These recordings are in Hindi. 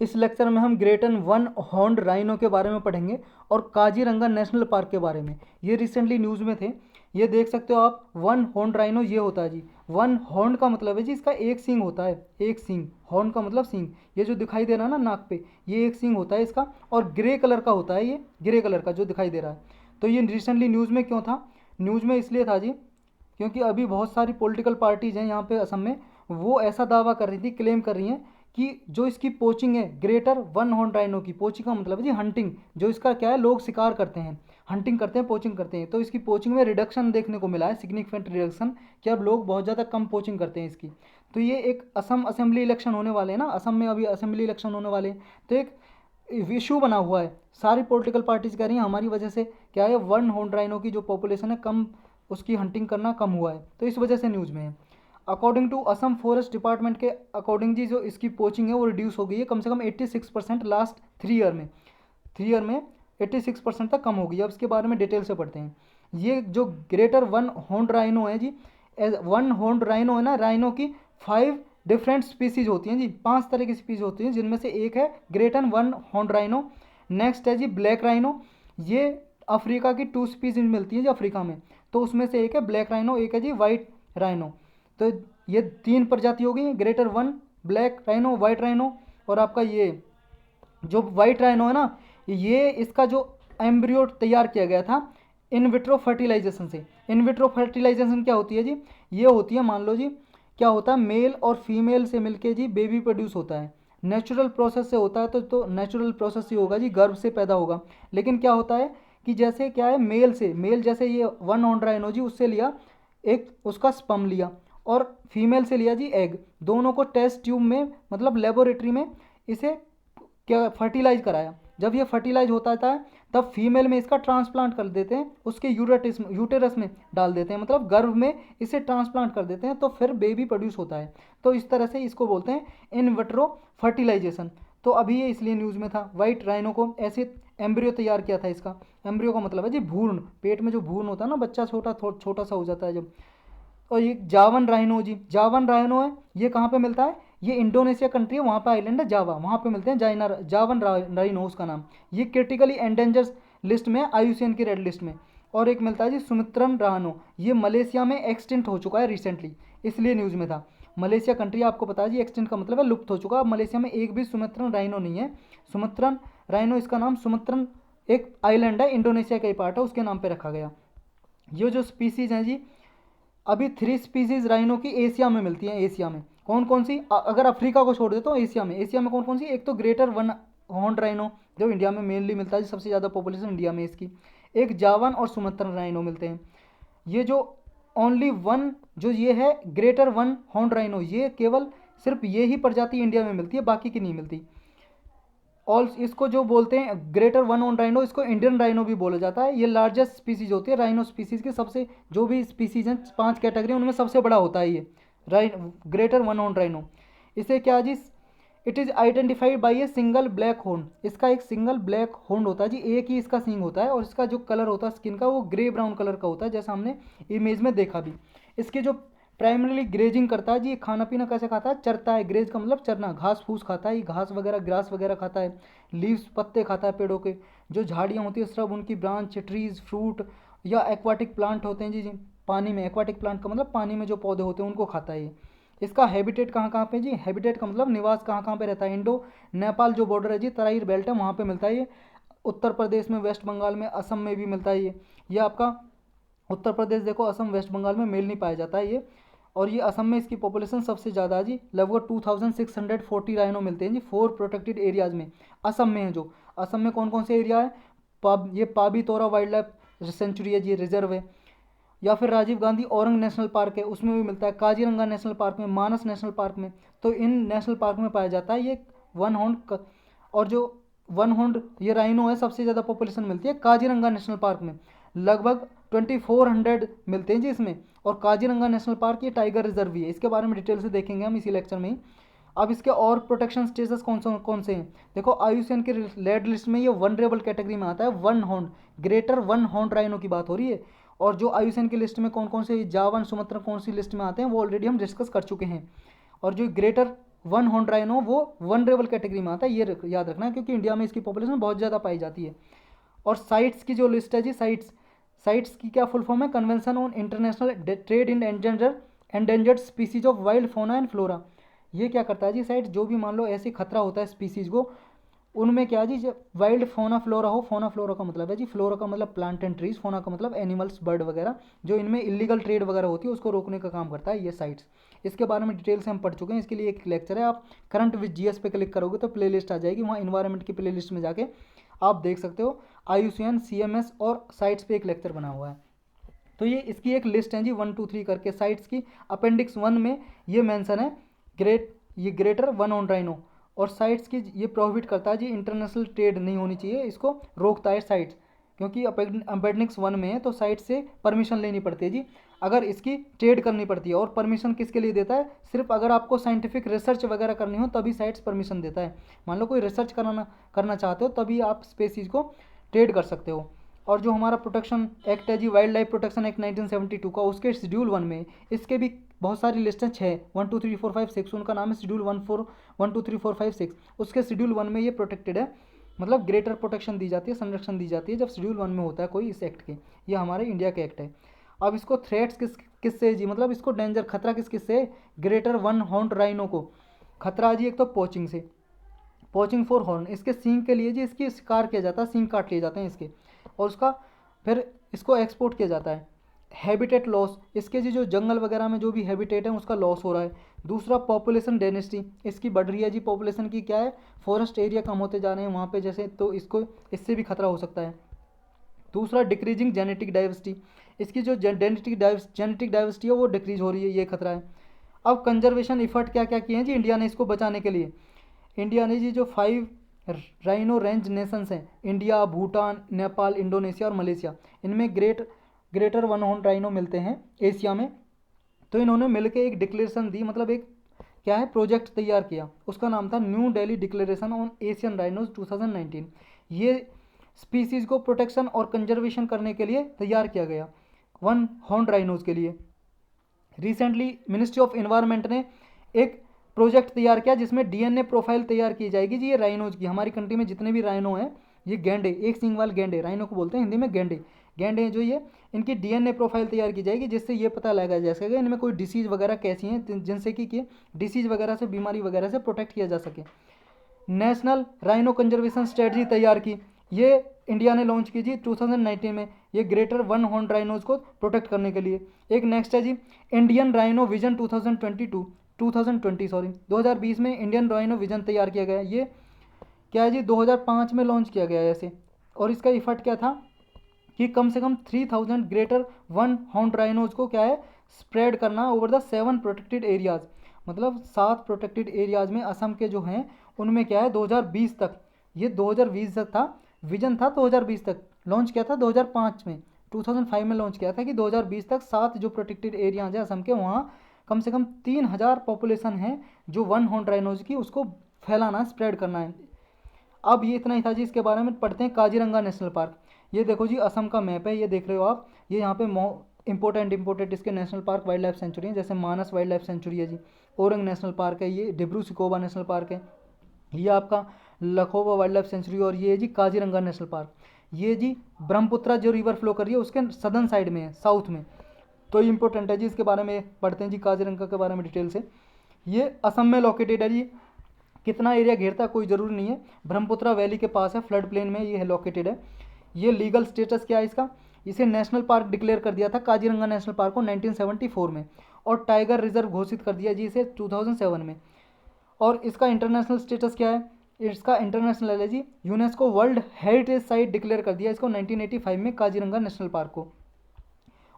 इस लेक्चर में हम ग्रेटन वन हॉर्न्ड राइनो के बारे में पढ़ेंगे और काजीरंगा नेशनल पार्क के बारे में। ये रिसेंटली न्यूज़ में थे। ये देख सकते हो आप, वन हॉर्न्ड राइनो ये होता है जी। वन हॉर्न का मतलब है जी इसका एक सींग होता है, एक सींग। हॉर्न का मतलब सींग। ये जो दिखाई दे रहा है ना नाक पे, ये एक सींग होता है इसका, और ग्रे कलर का होता है, ये ग्रे कलर का जो दिखाई दे रहा है। तो ये रिसेंटली न्यूज़ में क्यों था? न्यूज़ में इसलिए था जी क्योंकि अभी बहुत सारी पॉलिटिकल पार्टीज़ हैं यहाँ पे असम में, वो ऐसा दावा कर रही थी, क्लेम कर रही हैं कि जो इसकी पोचिंग है ग्रेटर वन हॉर्न राइनो की, पोचिंग का मतलब है जी हंटिंग, जो इसका क्या है, लोग शिकार करते हैं, हंटिंग करते हैं, पोचिंग करते हैं, तो इसकी पोचिंग में रिडक्शन देखने को मिला है, सिग्निफिकेंट रिडक्शन, कि अब लोग बहुत ज़्यादा कम पोचिंग करते हैं इसकी। तो ये एक असम असेंबली इलेक्शन होने वाले हैं ना, असम में अभी असेंबली इलेक्शन होने वाले हैं, तो एक इशू बना हुआ है। सारी पॉलिटिकल पार्टीज कह रही हैं हमारी वजह से क्या है, वन हॉर्न राइनो की जो पॉपुलेशन है कम, उसकी हंटिंग करना कम हुआ है, तो इस वजह से न्यूज़ में है। According to Assam forest department के अकॉर्डिंग जी, जो इसकी पोचिंग है वो रिड्यूस हो गई है कम से कम 86% लास्ट 3 ईयर में, 3 ईयर में 86% तक कम हो गई है। अब इसके बारे में डिटेल से पढ़ते हैं। ये जो ग्रेटर वन हॉर्न राइनो है जी, वन हॉर्न राइनो है ना, राइनो की 5 डिफरेंट स्पीसीज होती हैं जी, 5 तरह की स्पीसीज होती हैं, जिनमें से एक है greater one horn rhino. Next है जी ब्लैक राइनो, ये अफ्रीका की 2 स्पीसीज मिलती हैं जी अफ्रीका में, तो उसमें से एक है ब्लैक राइनो, एक है जी वाइट राइनो। तो ये 3 प्रजाति हो गई, greater one, black rhino, white rhino. और आपका ये जो वाइट राइनो है ना, ये इसका जो एम्ब्रियो तैयार किया गया था इन विट्रो फर्टिलाइजेशन से। इन विट्रो फर्टिलाइजेशन क्या होती है जी? ये होती है, मान लो जी, क्या होता है, मेल और फीमेल से मिलके जी बेबी प्रोड्यूस होता है। नेचुरल प्रोसेस से होता है, तो नेचुरल प्रोसेस ही होगा जी, गर्भ से पैदा होगा। लेकिन क्या होता है कि जैसे क्या है, मेल से, मेल जैसे ये वन ऑन राइनो जी, उससे लिया एक उसका स्पर्म लिया, और फीमेल से लिया जी एग, दोनों को टेस्ट ट्यूब में मतलब लेबोरेटरी में इसे क्या फर्टिलाइज कराया। जब ये फर्टिलाइज होता था तब फीमेल में इसका ट्रांसप्लांट कर देते हैं, उसके यूटेरस में डाल देते हैं, मतलब गर्भ में इसे ट्रांसप्लांट कर देते हैं, तो फिर बेबी प्रोड्यूस होता है। तो इस तरह से इसको बोलते हैं इन विट्रो फर्टिलाइजेशन। तो अभी ये इसलिए न्यूज़ में था, वाइट राइनो को ऐसे एम्ब्रियो तैयार किया था इसका। एम्ब्रियो का मतलब है जी भ्रूण, पेट में जो भ्रूण होता है ना, बच्चा छोटा छोटा सा हो जाता है जब। और ये जावन राइनो जी, जावन राइनो है, ये कहाँ पे मिलता है? ये इंडोनेशिया कंट्री है, वहाँ पे आइलैंड है जावा, वहाँ पे मिलते हैं जावन राइनो उसका नाम। ये क्रिटिकली एंडेंजर्स लिस्ट में, IUCN की रेड लिस्ट में। और एक मिलता है जी सुमित्रन रानो, ये मलेशिया में एक्सटिंक्ट हो चुका है रिसेंटली, इसलिए न्यूज़ में था। मलेशिया कंट्री आपको पता है जी, एक्सटिंक्ट का मतलब है लुप्त हो चुका। अब मलेशिया में एक भी सुमित्रन राइनो नहीं है। सुमित्रन राइनो, इसका नाम सुमित्रन, एक आइलैंड है, इंडोनेशिया का ही पार्ट है, उसके नाम पे रखा गया। ये जो स्पीसीज हैं जी, अभी 3 स्पीसीज राइनो की एशिया में मिलती हैं। एशिया में कौन कौन सी? अगर अफ्रीका को छोड़ देता हूँ, एशिया में कौन कौन सी? एक तो ग्रेटर वन हॉर्न राइनो, जो इंडिया में मेनली मिलता है, सबसे ज़्यादा पॉपुलेशन इंडिया में इसकी। एक जावन और सुमत्रन राइनो मिलते हैं। ये जो ओनली वन, जो ये है ग्रेटर वन हॉर्न राइनो, ये केवल सिर्फ ये ही प्रजाति इंडिया में मिलती है, बाकी की नहीं मिलती। ऑल इसको जो बोलते हैं ग्रेटर वन ऑन राइनो, इसको इंडियन राइनो भी बोला जाता है। ये लार्जेस्ट स्पीसीज होती है राइनो स्पीसीज की, सबसे जो भी स्पीसीज हैं 5 कैटेगरी उनमें सबसे बड़ा होता है ये ग्रेटर वन ऑन राइनो। इसे क्या जी, it is identified by a single black horn, इसका एक सिंगल ब्लैक होर्न होता है जी, एक ही इसका सींग होता है, और इसका जो कलर होता है स्किन का वो ग्रे ब्राउन कलर का होता है, जैसा हमने इमेज में देखा भी। इसके जो प्राइमरीली ग्रेजिंग करता है जी, ये खाना पीना कैसे खाता है? चरता है। ग्रेज का मतलब चरना, घास फूस खाता है, ये घास वगैरह ग्रास वगैरह खाता है, लीव्स पत्ते खाता है पेड़ों के, जो झाड़ियाँ होती है श्रब उनकी ब्रांच, ट्रीज, फ्रूट, या एक्वाटिक प्लांट होते हैं जी, पानी में, एक्वाटिक प्लांट का मतलब पानी में जो पौधे होते हैं उनको खाता है ये। इसका हैबिटेट कहाँ कहाँ पे जी? हैबिटेट का मतलब निवास कहाँ कहाँ पे रहता है? इंडो नेपाल जो बॉर्डर है जी, तराई बेल्ट है, वहाँ पे मिलता है ये। उत्तर प्रदेश में, वेस्ट बंगाल में, असम में भी मिलता है ये आपका उत्तर प्रदेश देखो, असम वेस्ट बंगाल में मेल नहीं पाया जाता है ये। और ये असम में इसकी पॉपुलेशन सबसे ज़्यादा है जी, लगभग 2640 राइनो मिलते हैं जी 4 प्रोटेक्टेड एरियाज़ में, असम में है। जो असम में कौन कौन से एरिया है? ये पाबी तोरा वाइल्ड लाइफ सेंचुरी है जी, रिजर्व है। या फिर राजीव गांधी औरंग नेशनल पार्क है, उसमें भी मिलता है। काजीरंगा नेशनल पार्क में, मानस नेशनल पार्क में, तो इन नेशनल पार्क में पाया जाता है ये वन हॉर्न। और जो वन हॉर्न ये राइनो है, सबसे ज़्यादा पॉपुलेशन मिलती है काजीरंगा नेशनल पार्क में, लगभग 2400 मिलते हैं जी इसमें। और काजीरंगा नेशनल पार्क ये टाइगर रिजर्व भी है, इसके बारे में डिटेल से देखेंगे हम इसी लेक्चर में ही। अब इसके और प्रोटेक्शन स्टेटस कौन से हैं? देखो IUCN के रेड लिस्ट में ये वनरेबल कैटेगरी में आता है, one horn, greater one horn rhino की बात हो रही है। और जो IUCN की लिस्ट में कौन कौन से जावन सुमत्र कौन सी लिस्ट में आते हैं वो ऑलरेडी हम डिस्कस कर चुके हैं। और जो ग्रेटर वन हॉर्न राइनो वो वनरेबल कैटेगरी में आता है, ये याद रखना है, क्योंकि इंडिया में इसकी पॉपुलेशन बहुत ज़्यादा पाई जाती है। और साइट्स की जो लिस्ट है जी, साइट्स की क्या फुल फॉर्म है, convention on international trade in endangered species of wild फोना एंड फ्लोरा। ये क्या करता है जी, साइट्स जो भी मान लो ऐसे खतरा होता है स्पीसीज को, उनमें क्या जी, वाइल्ड फोना फ्लोरा हो, फोना फ्लोरा का मतलब है जी, फ्लोरा का मतलब प्लांट एंड ट्रीज, फोना का मतलब एनिमल्स बर्ड वगैरह, जो इनमें इलीगल ट्रेड वगैरह होती है उसको रोकने का काम करता है ये साइट्स। इसके बारे में डिटेल से हम पढ़ चुके हैं, इसके लिए एक लेक्चर है, आप करंट विद जीएस पे क्लिक करोगे तो प्लेलिस्ट आ जाएगी, वहाँ इन्वायरमेंट की प्लेलिस्ट में जाके आप देख सकते हो, IUCN CMS और साइट्स पे एक लेक्चर बना हुआ है। तो ये इसकी एक लिस्ट है जी 1 2 3 करके, साइट्स की अपेंडिक्स 1 में ये मेंशन है ग्रेटर वन ऑन राइनो। और साइट्स की ये प्रोहिबिट करता है जी, इंटरनेशनल ट्रेड नहीं होनी चाहिए, इसको रोकता है साइट्स, क्योंकि अपेंडिक्स 1 में है तो साइट से परमिशन लेनी पड़ती है जी, अगर इसकी ट्रेड करनी पड़ती है। और परमिशन किसके लिए देता है, सिर्फ अगर आपको साइंटिफिक रिसर्च वगैरह करनी हो तभी साइट्स परमिशन देता है। मान लो कोई रिसर्च करना चाहते हो तभी आप स्पेसीज को ट्रेड कर सकते हो। और जो हमारा प्रोटेक्शन एक्ट है जी, वाइल्ड लाइफ प्रोटेक्शन एक्ट 1972 का, उसके शेड्यूल 1 में इसके भी बहुत सारी लिस्ट हैं, 6 1 2 3 4 5 6, उनका नाम है शेड्यूल 1 2 3 4 5 6। उसके शेड्यूल 1 में ये प्रोटेक्टेड है, मतलब ग्रेटर प्रोटेक्शन दी जाती है, संरक्षण दी जाती है जब शेड्यूल 1 में होता है कोई इस एक्ट के। ये हमारे इंडिया के एक्ट है। अब इसको थ्रेट्स किससे जी, मतलब इसको डेंजर खतरा किससे, ग्रेटर वन हॉर्न राइनो को खतरा जी, एक तो पोचिंग से, पोचिंग फॉर हॉर्न, इसके सींग के लिए जी इसकी शिकार किया जाता है, सींग काट लिए जाते हैं इसके, और उसका फिर इसको एक्सपोर्ट किया जाता है। हैबिटेट लॉस, इसके जो जंगल वगैरह में जो भी हैबिटेट है उसका लॉस हो रहा है। दूसरा पॉपुलेशन डेंसिटी, इसकी बढ़ रही है जी, पॉपुलेशन की क्या है, फॉरेस्ट एरिया कम होते जा रहे हैं वहाँ पे जैसे, तो इसको इससे भी खतरा हो सकता है। दूसरा डिक्रीजिंग जेनेटिक डाइवर्सिटी, इसकी जो जेनेटिक डाइवर्सिटी है वो डिक्रीज हो रही है, ये खतरा है। अब कंजर्वेशन इफर्ट क्या क्या किए हैं जी इंडिया ने इसको बचाने के लिए। इंडिया ने जी जो 5 राइनो रेंज नेशंस हैं, इंडिया, भूटान, नेपाल, इंडोनेशिया और मलेशिया, इनमें ग्रेटर वन हॉर्न राइनो मिलते हैं एशिया में। तो इन्होंने मिलकर एक डिक्लेरेशन दी, मतलब एक क्या है, प्रोजेक्ट तैयार किया, उसका नाम था new Delhi declaration on Asian rhinos 2019। ये स्पीसीज को प्रोटेक्शन और कंजर्वेशन करने के लिए तैयार किया गया, वन हॉर्न राइनोज के लिए। रिसेंटली मिनिस्ट्री ऑफ एनवायरनमेंट ने एक प्रोजेक्ट तैयार किया जिसमें DNA प्रोफाइल तैयार की जाएगी जी, ये राइनोज की, हमारी कंट्री में जितने भी राइनो हैं, ये गेंडे, एक सींग वाले गेंडे, राइनो को बोलते हैं हिंदी में गेंडे जो ये, इनकी DNA प्रोफाइल तैयार की जाएगी, जिससे ये पता लगाया जा सकेगा इनमें कोई डिसीज़ वगैरह कैसी हैं, जिनसे कि डिसीज़ वगैरह से, बीमारी वगैरह से प्रोटेक्ट किया जा सके। नेशनल राइनो कंजर्वेशन स्ट्रेटजी तैयार की, ये इंडिया ने लॉन्च की जी 2019 में, ये ग्रेटर वन हॉर्न राइनोज को प्रोटेक्ट करने के लिए। एक नेक्स्ट है जी इंडियन राइनो विजन 2020 में इंडियन राइनो विजन तैयार किया गया। ये क्या है जी, 2005 में लॉन्च किया गया है ऐसे। और इसका इफर्ट क्या था कि कम से कम 3000 ग्रेटर वन हॉर्न राइनोज को क्या है, स्प्रेड करना ओवर द 7 प्रोटेक्टेड एरियाज, मतलब 7 प्रोटेक्टेड एरियाज में असम के जो हैं उनमें क्या है 2020 तक, ये 2020 तक था, विजन था 2020 तक, लॉन्च किया था 2005 में, 2005 में लॉन्च किया था कि 2020 तक 7 जो प्रोटेक्टेड एरियाज हैं असम के, वहाँ कम से कम 3000 पॉपुलेशन है जो वन हॉर्न राइनोज की, उसको फैलाना, स्प्रेड करना है। अब ये इतना ही था जी, इसके बारे में पढ़ते हैं काजीरंगा नेशनल पार्क। ये देखो जी असम का मैप है, ये देख रहे हो आप, ये यहाँ पे इंपॉर्टेंट इसके national park, wild life sanctuary है, जैसे मानस वाइल्ड लाइफ सेंचुरी है जी, ओरंग नेशनल पार्क है, ये डिब्रू सिकोबा नेशनल पार्क है, ये आपका लखोबा वाइल्ड लाइफ सेंचुरी, और ये जी काजीरंगा नेशनल पार्क। ये जी ब्रह्मपुत्रा जो रिवर फ्लो कर रही है उसके सदर्न साइड में है, साउथ में, तो ये इंपॉर्टेंट है जी, इसके बारे में पढ़ते हैं जी काजीरंगा के बारे में डिटेल से। ये असम में लोकेटेड है जी, कितना एरिया घेरता है कोई ज़रूरी नहीं है, ब्रह्मपुत्रा वैली के पास है, फ्लड प्लेन में ये लोकेटेड है। ये लीगल स्टेटस क्या है इसका, इसे नेशनल पार्क डिक्लेयर कर दिया था काजीरंगा नेशनल पार्क को 1974 में, और टाइगर रिजर्व घोषित कर दिया जी इसे 2007 में। और इसका इंटरनेशनल स्टेटस क्या है, इसका इंटरनेशनल है जी, UNESCO world heritage site declare कर दिया इसको 1985 में काजीरंगा नेशनल पार्क को।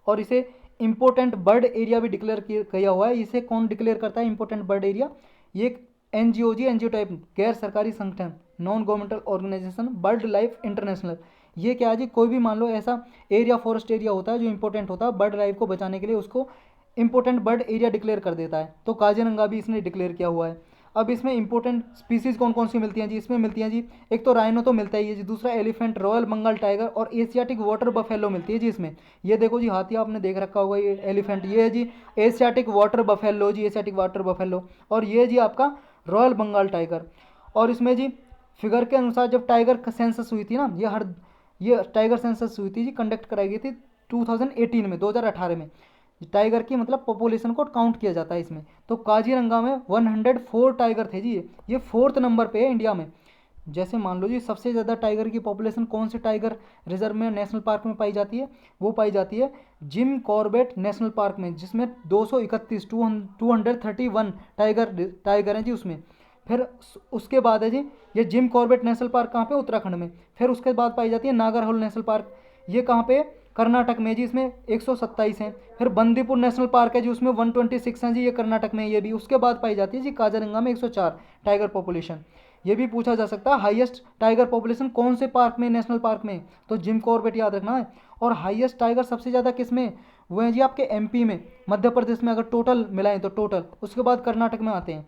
और इसे इंपॉर्टेंट बर्ड एरिया भी डिक्लेयर किया हुआ है। इसे कौन डिक्लेयर करता है इंपॉर्टेंट बर्ड एरिया, ये एक NGO जी, NGO टाइप गैर सरकारी संगठन, non governmental organisation, bird life international. ये क्या है जी, कोई भी मान लो ऐसा एरिया, फॉरेस्ट एरिया होता है जो इंपॉर्टेंट होता है बर्ड लाइफ को बचाने के लिए, उसको इंपॉर्टेंट बर्ड एरिया डिक्लेयर कर देता है, तो काजीरंगा भी इसने डिक्लेयर किया हुआ है। अब इसमें इंपॉर्टेंट स्पीसीज़ कौन कौन सी मिलती हैं जी, इसमें मिलती हैं जी, एक तो राइनो तो मिलता ही है जी, दूसरा एलिफेंट, रॉयल बंगाल टाइगर और एशियाटिक वाटर बफेलो मिलती है जी इसमें। ये देखो जी हाथी आपने देख रखा होगा, ये एलिफेंट, ये है जी एशियाटिक वाटर बफेलो जी, एशियाटिक वाटर बफेलो। और ये जी आपका रॉयल बंगाल टाइगर। और इसमें जी फिगर के अनुसार जब टाइगर का सेंसस हुई थी ना, ये टाइगर सेंसस हुई थी जी, कंडक्ट कराई गई थी 2018 में, 2018 में। टाइगर की मतलब पॉपुलेशन को काउंट किया जाता है इसमें। तो काजीरंगा में 104 टाइगर थे जी। ये 4th नंबर पे है इंडिया में। जैसे मान लो जी सबसे ज़्यादा टाइगर की पॉपुलेशन कौन से टाइगर रिजर्व में, नेशनल पार्क में पाई जाती है? वो पाई जाती है जिम कॉर्बेट नेशनल पार्क में, जिसमें 231 टाइगर हैं जी उसमें। फिर उसके बाद है जी ये जिम कॉर्बेट नेशनल पार्क कहाँ पे? उत्तराखंड में। फिर उसके बाद पाई जाती है नागरहोल नेशनल पार्क, ये कहाँ पे? कर्नाटक में जी, इसमें 127 हैं। फिर बंदीपुर नेशनल पार्क है जी, उसमें 126 हैं जी, ये कर्नाटक में। ये भी उसके बाद पाई जाती है जी काजीरंगा में 104 टाइगर पॉपुलेशन। ये भी पूछा जा सकता है हाईएस्ट टाइगर पॉपुलेशन कौन से पार्क में, नेशनल पार्क में? तो जिम कॉर्बेट याद रखना है। और हाईएस्ट टाइगर सबसे ज़्यादा किस में? वो हैं जी आपके एमपी में, मध्य प्रदेश में, अगर टोटल मिलाएं तो टोटल। उसके बाद कर्नाटक में आते हैं।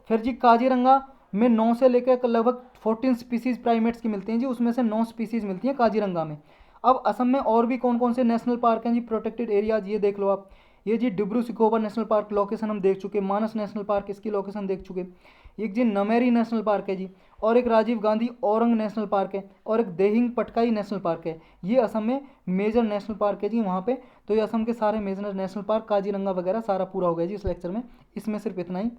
फिर जी काजीरंगा में 9 से लेकर लगभग 14 स्पीसीज प्राइमेट्स की मिलती हैं जी, उसमें से 9 स्पीसीज मिलती हैं काजीरंगा में। अब असम में और भी कौन कौन से नेशनल पार्क हैं जी, प्रोटेक्टेड एरियाज, ये देख लो आप। ये जी डिब्रू सिखोबर नेशनल पार्क लोकेशन हम देख चुके, मानस नेशनल पार्क इसकी लोकेशन देख चुके, एक जी नमेरी नेशनल पार्क है जी, और एक राजीव गांधी औरंग नेशनल पार्क है, और एक देहिंग पटकाई नेशनल पार्क है। ये असम में मेजर नेशनल पार्क है जी वहाँ पे। तो ये असम के सारे मेजर नेशनल पार्क, काजीरंगा वगैरह सारा पूरा हो गया जी इस लेक्चर में। इसमें सिर्फ इतना ही।